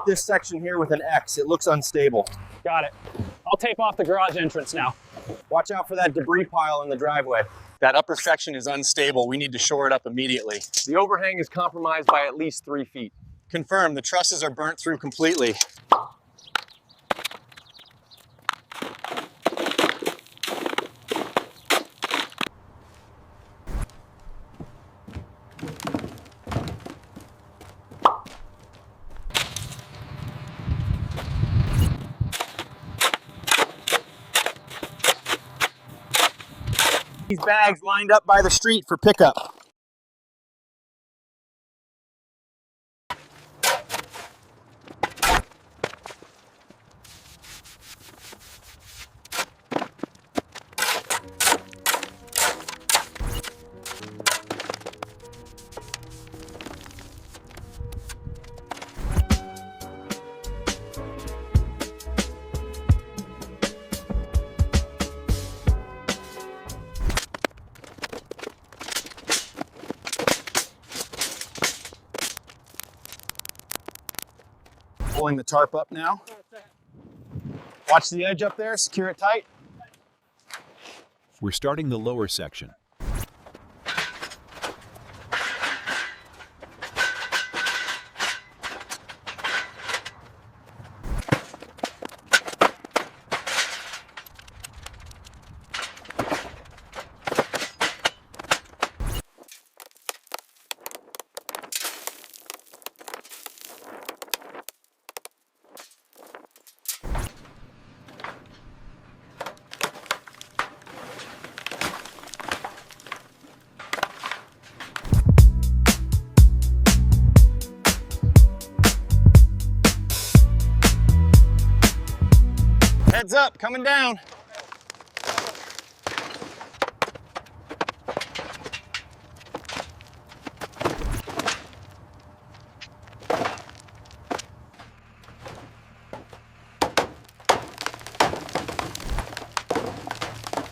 this section here with an X. It looks unstable. Got it. I'll tape off the garage entrance now. Watch out for that debris pile in the driveway. That upper section is unstable. We need to shore it up immediately. The overhang is compromised by at least 3 feet. Confirm, the trusses are burnt through completely. These bags lined up by the street for pickup. Pulling the tarp up now. Watch the edge up there, secure it tight. We're starting the lower section. Heads up, coming down.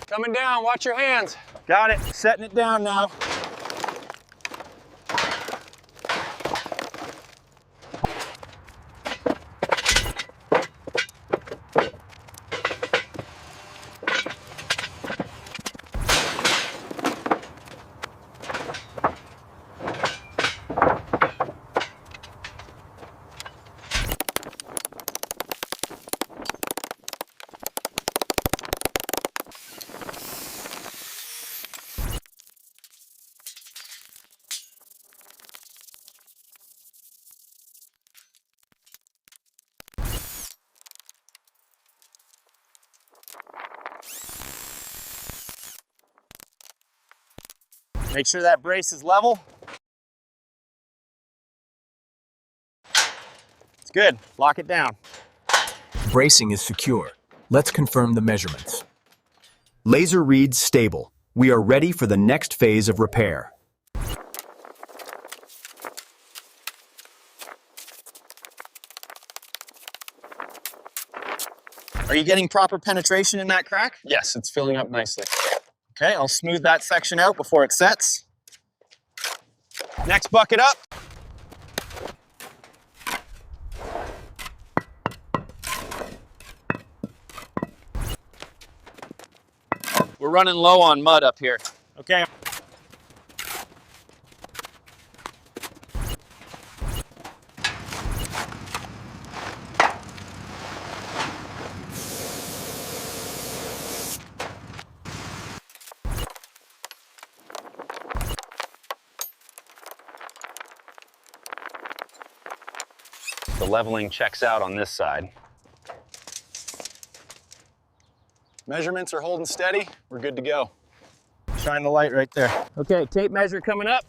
Coming down, watch your hands. Got it, setting it down now. Make sure that brace is level. It's good, lock it down. Bracing is secure. Let's confirm the measurements. Laser reads stable. We are ready for the next phase of repair. Are you getting proper penetration in that crack? Yes, it's filling up nicely. Okay, I'll smooth that section out before it sets. Next bucket up. We're running low on mud up here. Okay. The leveling checks out on this side. Measurements are holding steady. We're good to go. Shine the light right there. Okay, tape measure coming up.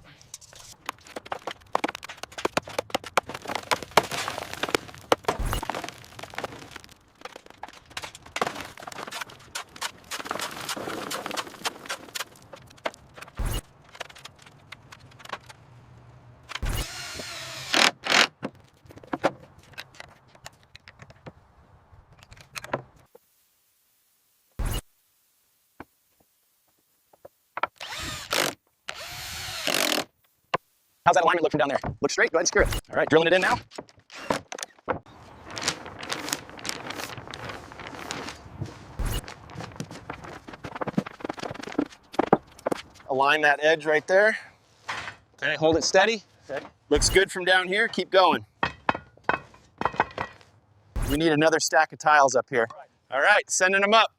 How's that alignment look from down there? Looks straight, go ahead and screw it. All right, drilling it in now. align that edge right there. Okay, hold it steady. Okay. Looks good from down here, keep going. We need another stack of tiles up here. All right, sending them up.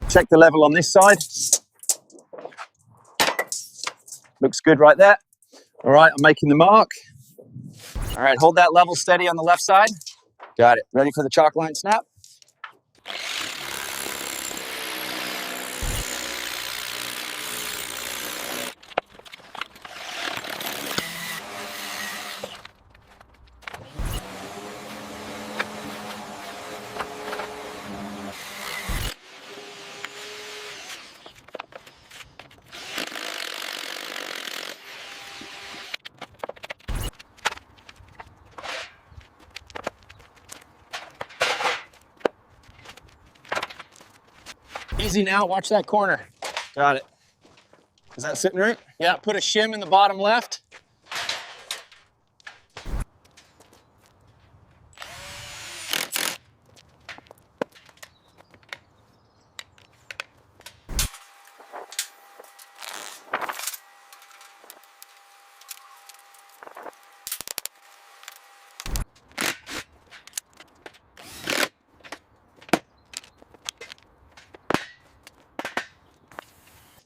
Check the level on this side. Looks good right there. All right, I'm making the mark. All right, hold that level steady on the left side. Got it. Ready for the chalk line snap? Easy now, watch that corner. Got it. Is that sitting right? Yeah, put a shim in the bottom left.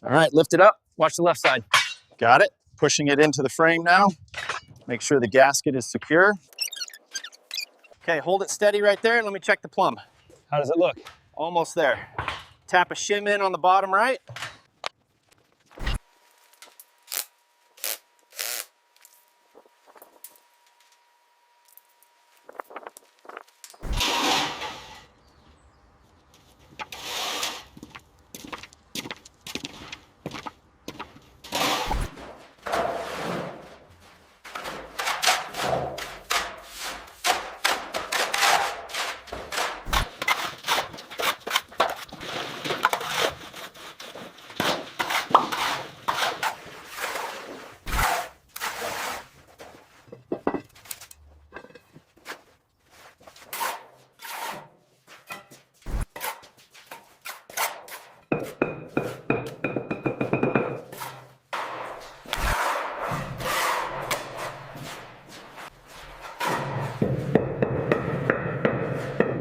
All right, lift it up. Watch the left side. Got it. Pushing it into the frame now. Make sure the gasket is secure. Okay, hold it steady right there. Let me check the plumb. How does it look? Almost there. Tap a shim in on the bottom right.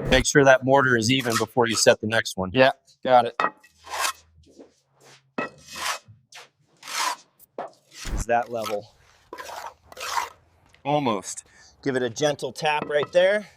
Make sure that mortar is even before you set the next one. Yeah, got it. Is that level? Almost. Give it a gentle tap right there.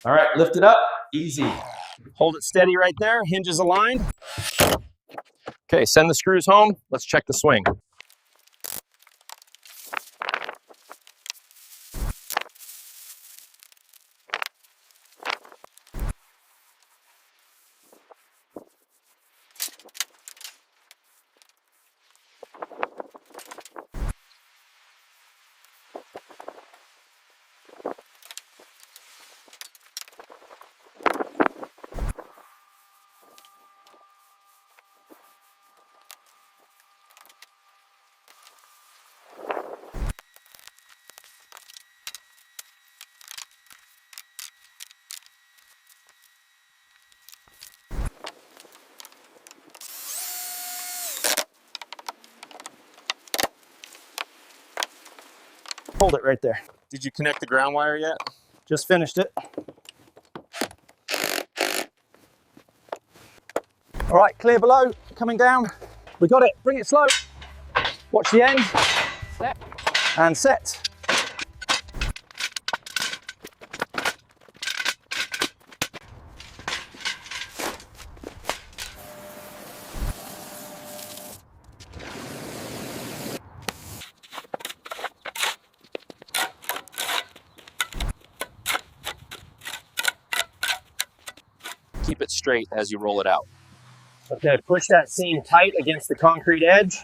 All right, lift it up, easy. Hold it steady right there, hinges aligned. Okay, send the screws home. Let's check the swing. Hold it right there. Did you connect the ground wire yet? Just finished it. All right, clear below, coming down. We got it, bring it slow. Watch the end. Set. And set. Keep it straight as you roll it out. Okay, push that seam tight against the concrete edge.